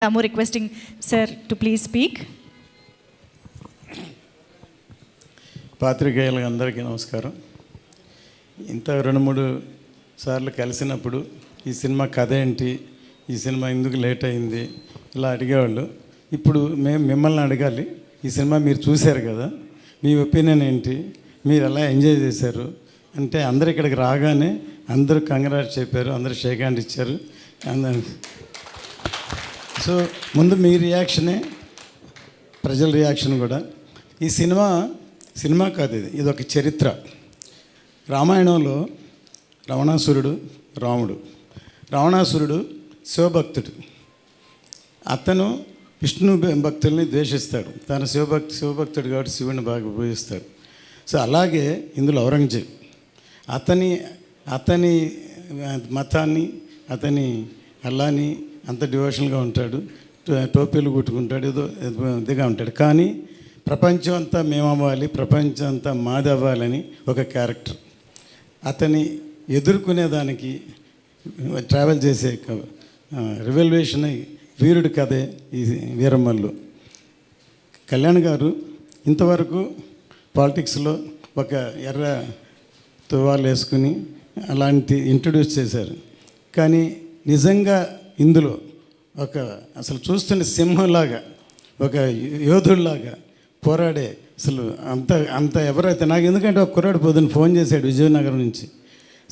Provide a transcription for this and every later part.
I'm requesting sir to please speak. పాత్రికేయులకు అందరికీ నమస్కారం. ఇంత 2-3 సార్లు కలిసినప్పుడు ఈ సినిమా కథ ఏంటి, ఈ సినిమా ఎందుకు లేట్ అయింది ఇలా అడిగేవాళ్ళు. ఇప్పుడు మేము మిమ్మల్ని అడగాలి, ఈ సినిమా మీరు చూశారు కదా, మీ ఒపీనియన్ ఏంటి, మీరు ఎలా ఎంజాయ్ చేశారు అంటే అందరు ఇక్కడికి రాగానే అందరూ కంగ్రాట్స్ చెప్పారు, అందరూ షేక్ హ్యాండ్ ఇచ్చారు. సో ముందు మీ రియాక్షనే ప్రజల రియాక్షన్ కూడా. ఈ సినిమా కాదు, ఇది ఒక చరిత్ర. రామాయణంలో రావణాసురుడు రాముడు. రావణాసురుడు శివభక్తుడు. అతను విష్ణు భక్తుల్ని ద్వేషిస్తాడు. తన శివభక్తుడు కాబట్టి శివుని బాగా పూజిస్తాడు. సో అలాగే ఇందులో ఔరంగజేబ్ అతని మతాన్ని, అతని అల్లాని అంత డివోషన్గా ఉంటాడు, టోపీలు కుట్టుకుంటాడు, ఏదో ఇదిగా ఉంటాడు. కానీ ప్రపంచం అంతా మేమవ్వాలి, ప్రపంచం అంతా మాది అవ్వాలని ఒక క్యారెక్టర్. అతని ఎదుర్కొనేదానికి ట్రావెల్ చేసే రివల్యూషన్ వీరుడి కథే ఈ వీరమల్లు. కళ్యాణ్ గారు ఇంతవరకు పాలిటిక్స్లో ఒక ఎర్ర తువ్వాలు వేసుకుని అలాంటి ఇంట్రడ్యూస్ చేశారు. కానీ నిజంగా ఇందులో అసలు చూస్తున్న సింహంలాగా, ఒక యోధుడిలాగా పోరాడే అసలు అంత ఎవరైతే నాకు, ఎందుకంటే ఒక కుర్రాడు పొద్దున్న ఫోన్ చేశాడు విజయనగరం నుంచి,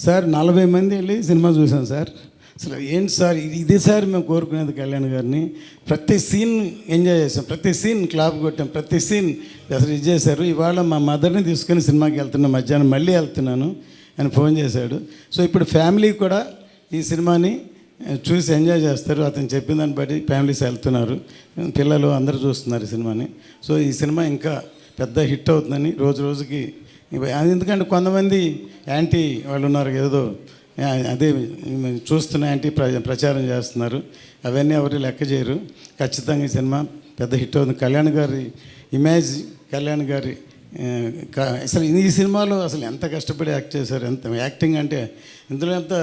సార్ 40 మంది వెళ్ళి సినిమా చూసాం సార్, అసలు ఏంటి సార్ ఇది సార్ మేము కోరుకునేది కళ్యాణ్ గారిని, ప్రతి సీన్ ఎంజాయ్ చేసాం, ప్రతి సీన్ క్లాప్ కొట్టాం, ప్రతి సీన్ అసలు ఇది చేశారు, ఇవాళ మా మదర్ని తీసుకొని సినిమాకి వెళ్తున్నా, మధ్యాహ్నం మళ్ళీ వెళ్తున్నాను అని ఫోన్ చేశాడు. సో ఇప్పుడు ఫ్యామిలీ కూడా ఈ సినిమాని చూసి ఎంజాయ్ చేస్తారు. అతను చెప్పిన దాన్ని బట్టి ఫ్యామిలీస్ వెళ్తున్నారు, పిల్లలు అందరూ చూస్తున్నారు ఈ సినిమాని. సో ఈ సినిమా ఇంకా పెద్ద హిట్ అవుతుందని రోజు రోజుకి. ఎందుకంటే కొంతమంది యాంటీ వాళ్ళు ఉన్నారు, ఏదో అదే చూస్తున్న యాంటీ ప్రచారం చేస్తున్నారు, అవన్నీ ఎవరు లెక్క చేయరు. ఖచ్చితంగా ఈ సినిమా పెద్ద హిట్ అవుతుంది. కళ్యాణ్ గారి ఇమేజ్, కళ్యాణ్ గారి అసలు ఈ సినిమాలో అసలు ఎంత కష్టపడి యాక్ట్ చేశారు, ఎంత యాక్టింగ్ అంటే ఇందులో ఎంత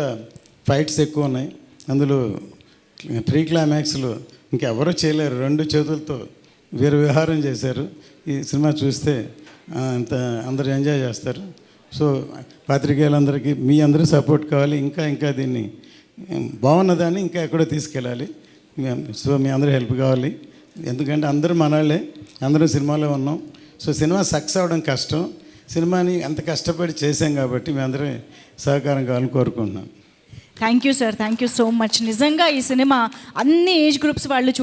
ఫైట్స్ ఎక్కువ ఉన్నాయి. అందులో ప్రీ క్లైమాక్స్లో ఇంకెవరూ చేయలేరు, 2 చేతులతో విహారం చేశారు. ఈ సినిమా చూస్తే అంత అందరూ ఎంజాయ్ చేస్తారు. సో పాత్రికేయులందరికీ మీ అందరూ సపోర్ట్ కావాలి, ఇంకా దీన్ని బాగున్నదాన్ని ఇంకా ఎక్కడో తీసుకెళ్ళాలి. సో మీ అందరూ హెల్ప్ కావాలి, ఎందుకంటే అందరూ మనవాళ్ళే, అందరూ సినిమాలో ఉన్నాం. సో సినిమా సక్సెస్ అవ్వడం కష్టం, సినిమాని అంత కష్టపడి చేసాం కాబట్టి మీ అందరూ సహకారం కావాలని కోరుకుంటున్నాను. Thank you sir, thank you so much. నిజంగా ఈ సినిమా అన్ని ఏజ్ గ్రూప్స్ వాళ్ళు